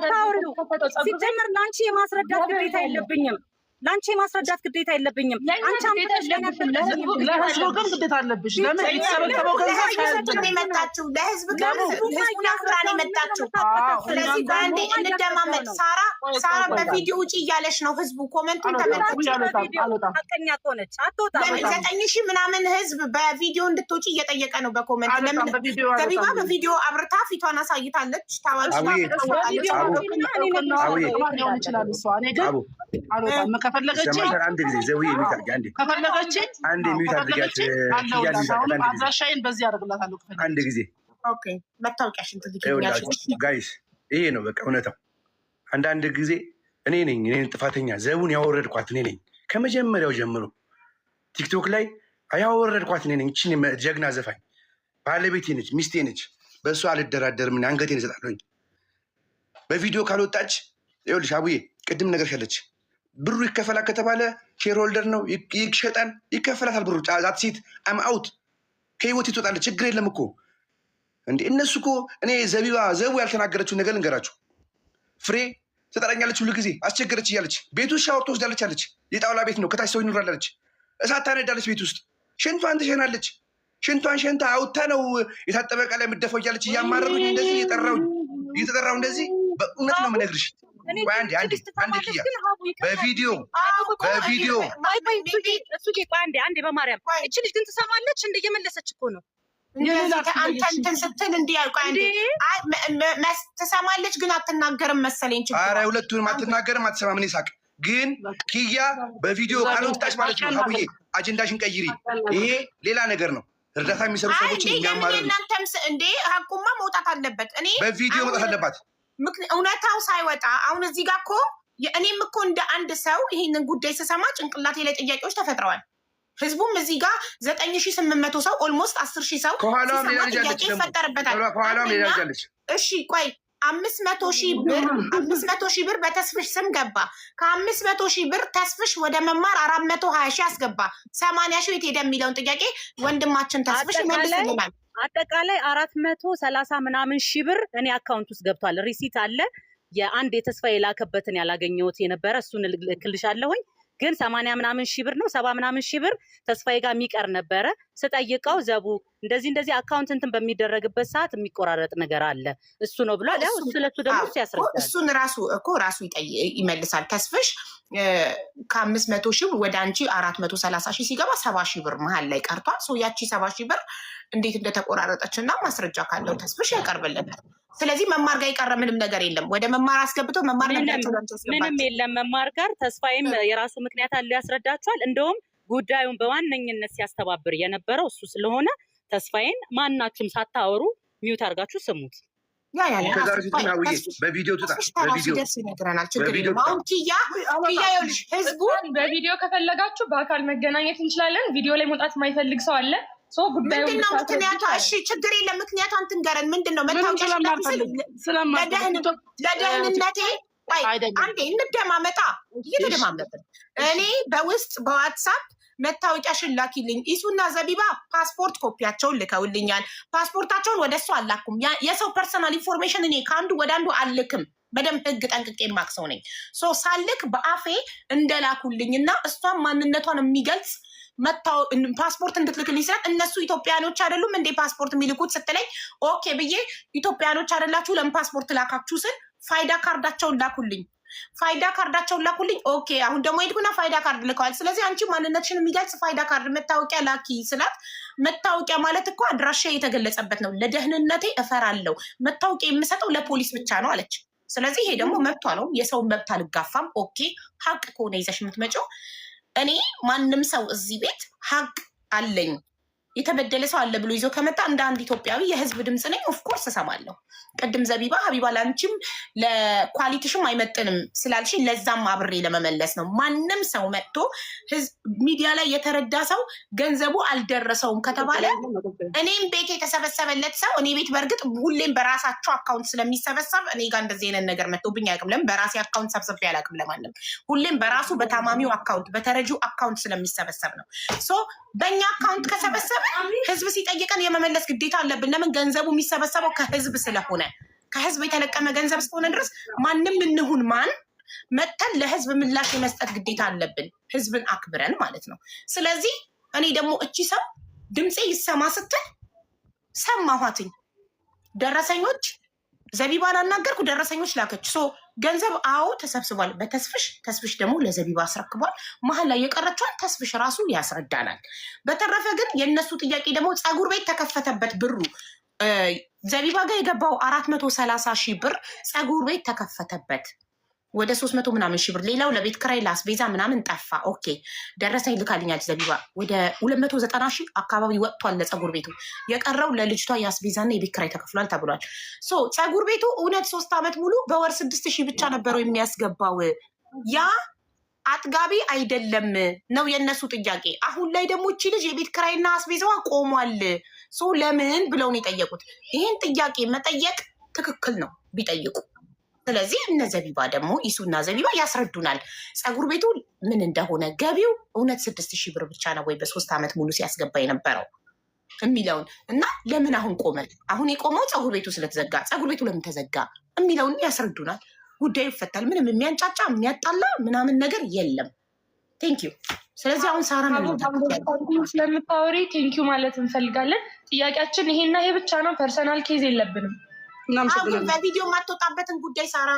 የምታወሪው? ሲጀመር ላንቺ የማስረዳት ግዴታ የለብኝም። ላንቺ የማስረዳት ግዴታ የለብኝም። አንቺ ለህዝቡ ግን ግዴታ አለብሽ። ለምን የተሰበሰበው ገንዘብ መጣችሁ? ለህዝብ ህዝቡን አክብራን የመጣችሁ። ስለዚህ በአንዴ እንደማመጥ። ሳራ በቪዲዮ ውጪ እያለች ነው። ህዝቡ ኮመንቱን ተመልከቱ። ሀቀኛ ከሆነች አትወጣም። 9,000 ምናምን ህዝብ በቪዲዮ እንድትወጪ እየጠየቀ ነው በኮመንት። ለምን ዘቢባ በቪዲዮ አብርታ ፊቷን አሳይታለች። ታዋቂ ከፈለገች አድራሻዬን በዚህ አደርግላታለሁ። አንድ ጊዜ መታወቂያሽን ጋይስ፣ ይሄ ነው በቃ እውነታው። አንዳንድ ጊዜ እኔ ነኝ ጥፋተኛ። ዘቡን ያወረድኳት እኔ ነኝ። ከመጀመሪያው ጀምሮ ቲክቶክ ላይ ያወረድኳት እኔ ነኝ። እችን ጀግና ዘፋኝ ባለቤቴ ነች፣ ሚስቴ ነች። በእሷ አልደራደርም፣ አንገቴን እሰጣለሁኝ። በቪዲዮ ካልወጣች ይኸውልሽ አቡዬ ቅድም ነገር ሸለች ብሩ ይከፈላል ከተባለ ሼር ሆልደር ነው ይሸጣል፣ ይከፈላታል ብሩ። ዛት ሴት አም አውት ከህይወት ትወጣለች። ችግር የለም እኮ እንዴ። እነሱ እኮ እኔ ዘቡ ያልተናገረችውን ነገር ልንገራችሁ። ፍሬ ትጠራኛለች ሁሉ ጊዜ አስቸገረች እያለች ቤት ውስጥ ሻወር ትወስዳለች አለች። የጣውላ ቤት ነው፣ ከታች ሰው ይኖራለች። እሳት ታነዳለች ቤት ውስጥ። ሽንቷን ትሸናለች። ሽንቷን ሸንታ አውጥታ ነው የታጠበ ዕቃ ላይ የምትደፋው እያለች እያማረሩኝ እንደዚህ እየተጠራው እንደዚህ። በእውነት ነው የምነግርሽ። አንዴ ክያ በቪዲዮ አንዴ በማርያም እቺ ልጅ ግን ትሰማለች። እየመለሰች እኮ ነው። አንተን ስትል እንዲህ ያልኩ ትሰማለች ግን አትናገርም መሰለኝ። ኧረ ሁለቱንም አትናገርም አትሰማም። እኔ ሳቅ ግን ኪያ በቪዲዮ ካልወጣች ማለት ነው። አቡዬ አጀንዳሽን ቀይሪ። ይሄ ሌላ ነገር ነው። እርዳታ የሚሰሩ ሰዎች የሚያማርሩ እናንተም እንዴ ሀቁማ መውጣት አለበት። እኔ በቪዲዮ መውጣት አለባት። እውነታው ሳይወጣ አሁን እዚህ ጋር እኮ እኔም እኮ እንደ አንድ ሰው ይህንን ጉዳይ ስሰማ ጭንቅላቴ ላይ ጥያቄዎች ተፈጥረዋል። ህዝቡም እዚህ ጋር 9,800 ሰው ኦልሞስት 10,000 ሰው ጥያቄ ይፈጠርበታል። እሺ ቆይ 500,000 ብር በተስፍሽ ስም ገባ። ከ500,000 ብር ተስፍሽ ወደ መማር 420,000 አስገባ። 80,000 የት ሄደ የሚለውን ጥያቄ ወንድማችን ተስፍሽ ይመልስልናል። አጠቃላይ 430 ምናምን ሺህ ብር እኔ አካውንት ውስጥ ገብቷል። ሪሲት አለ። የአንድ የተስፋ የላከበትን ያላገኘሁት የነበረ እሱን እልክልሻለሁኝ። ግን 80 ምናምን ሺህ ብር ነው 70 ምናምን ሺህ ብር ተስፋዬ ጋር የሚቀር ነበረ። ስጠይቀው ዘቡ እንደዚህ አካውንት እንትን በሚደረግበት ሰዓት የሚቆራረጥ ነገር አለ እሱ ነው ብሏል። ያው ስለሱ ደግሞ ያስረዳል። እሱን ራሱ ይመልሳል። ተስፍሽ ከ500,000 ወደ አንቺ 430,000 ሲገባ 70,000 ብር መሀል ላይ ቀርቷል። ያቺ 70,000 ብር እንዴት እንደተቆራረጠች እና ማስረጃ ካለው ተስፍሽ ያቀርብልናል። ስለዚህ መማር ጋር የቀረ ምንም ነገር የለም። ወደ መማር አስገብቶ መማር ምንም የለም። መማር ጋር ተስፋዬም የራሱ ምክንያት አለው ያስረዳቸዋል። እንደውም ጉዳዩን በዋነኝነት ሲያስተባብር የነበረው እሱ ስለሆነ ተስፋዬን ማናችሁም ሳታወሩ ሚውት አድርጋችሁ ስሙት። በቪዲዮ ይነግረናል። ችግር የለም። አሁን ኪያ ህዝቡ በቪዲዮ ከፈለጋችሁ በአካል መገናኘት እንችላለን። ቪዲዮ ላይ መውጣት የማይፈልግ ሰው አለ። ምንድነው ምክንያቷ? እሺ ችግር የለም። ምክንያቷን ትንገረን። ምንድነው መታወቂያ? ለደህንነቴ አንዴ እንደማመጣ እየተደማመጥን እኔ በውስጥ በዋትሳፕ መታወቂያሽን ላኪልኝ። ኢሱና ዘቢባ ፓስፖርት ኮፒያቸውን ልከውልኛል። ፓስፖርታቸውን ወደ እሱ አላኩም። የሰው ፐርሰናል ኢንፎርሜሽን እኔ ከአንዱ ወደ አንዱ አልክም። በደንብ ህግ ጠንቅቄ የማቅሰው ነኝ። ሳልክ በአፌ እንደላኩልኝና እሷን ማንነቷን የሚገልጽ ፓስፖርት እንድትልክልኝ ስላት እነሱ ኢትዮጵያኖች አይደሉም እንዴ ፓስፖርት የሚልኩት ስትለኝ ኦኬ ብዬ ኢትዮጵያኖች አይደላችሁ ለምን ፓስፖርት ላካችሁ ስል ፋይዳ ካርዳቸውን ላኩልኝ። ኦኬ አሁን ደግሞ ሄድኩና ፋይዳ ካርድ ልከዋል። ስለዚህ አንቺ ማንነትሽን የሚገልጽ ፋይዳ ካርድ መታወቂያ ላኪ ስላት መታወቂያ ማለት እኮ አድራሻ የተገለጸበት ነው። ለደህንነቴ እፈራለሁ። መታወቂያ የምሰጠው ለፖሊስ ብቻ ነው አለች። ስለዚህ ይሄ ደግሞ መብቷ ነው። የሰውን መብት አልጋፋም። ኦኬ ሀቅ ከሆነ ይዘሽ የምትመጪው እኔ ማንም ሰው እዚህ ቤት ሀቅ አለኝ የተበደለ ሰው አለ ብሎ ይዞ ከመጣ እንደ አንድ ኢትዮጵያዊ የህዝብ ድምፅ ነኝ። ኦፍኮርስ እሰማለሁ። ቅድም ዘቢባ ሀቢባ ላንቺም ለኳሊቲሽም አይመጥንም ስላልሽኝ ለዛም አብሬ ለመመለስ ነው። ማንም ሰው መጥቶ ሚዲያ ላይ የተረዳ ሰው ገንዘቡ አልደረሰውም ከተባለ እኔም ቤት የተሰበሰበለት ሰው እኔ ቤት በእርግጥ ሁሌም በራሳቸው አካውንት ስለሚሰበሰብ እኔ ጋር እንደዚህ አይነት ነገር መጥቶብኝ አያውቅም። ለምን በራሴ አካውንት ሰብስቤ አላውቅም ለማንም። ሁሌም በራሱ በታማሚው አካውንት በተረጂው አካውንት ስለሚሰበሰብ ነው። በእኛ አካውንት ከሰበሰበ ህዝብ ሲጠይቀን የመመለስ ግዴታ አለብን። ለምን ገንዘቡ የሚሰበሰበው ከህዝብ ስለሆነ ከህዝብ የተለቀመ ገንዘብ እስከሆነ ድረስ ማንም እንሁን ማን መተን ለህዝብ ምላሽ የመስጠት ግዴታ አለብን፣ ህዝብን አክብረን ማለት ነው። ስለዚህ እኔ ደግሞ እቺ ሰው ድምፄ ይሰማ ስትል ሰማኋትኝ። ደረሰኞች ዘቢባን አናገርኩ፣ ደረሰኞች ላከች። ገንዘብ አዎ ተሰብስቧል ተስፍሽ ደግሞ ለዘቢባ አስረክቧል። መሀል ላይ የቀረችዋን ተስፍሽ ራሱ ያስረዳናል። በተረፈ ግን የእነሱ ጥያቄ ደግሞ ፀጉር ቤት ተከፈተበት ብሩ ዘቢባ ጋር የገባው 430,000 ብር ፀጉር ቤት ተከፈተበት ወደ 300 ምናምን ሺህ ብር። ሌላው ለቤት ክራይ ለአስቤዛ ምናምን ጠፋ። ኦኬ ደረሰኝ ልካልኛለች ዘቢባ ወደ 290,000 አካባቢ ወጥቷል ለፀጉር ቤቱ። የቀረው ለልጅቷ የአስቤዛና የቤት ክራይ ተከፍሏል ተብሏል። ፀጉር ቤቱ እውነት 3 ዓመት ሙሉ በወር 6,000 ብቻ ነበረው የሚያስገባው። ያ አጥጋቢ አይደለም ነው የእነሱ ጥያቄ። አሁን ላይ ደግሞ እቺ ልጅ የቤት ክራይና አስቤዛዋ ቆሟል። ለምን ብለውን የጠየቁት። ይህን ጥያቄ መጠየቅ ትክክል ነው ቢጠይቁ። ስለዚህ እነ ዘቢባ ደግሞ ኢሱና ዘቢባ ያስረዱናል ፀጉር ቤቱ ምን እንደሆነ፣ ገቢው እውነት 6,000 ብር ብቻ ነው ወይ በ3 ዓመት ሙሉ ሲያስገባ የነበረው የሚለውን እና ለምን አሁን ቆመ። አሁን የቆመው ፀጉር ቤቱ ስለተዘጋ፣ ፀጉር ቤቱ ለምን ተዘጋ የሚለውን ያስረዱናል። ጉዳዩ ይፈታል። ምንም የሚያንጫጫ የሚያጣላ ምናምን ነገር የለም። ቴንኪዩ። ስለዚህ አሁን ሳራ ስለምታወሪ ቴንኪዩ ማለት እንፈልጋለን። ጥያቄያችን ይሄና ይሄ ብቻ ነው። ፐርሰናል ኬዝ የለብንም። አሁን በቪዲዮ የማትወጣበትን ጉዳይ ሳራ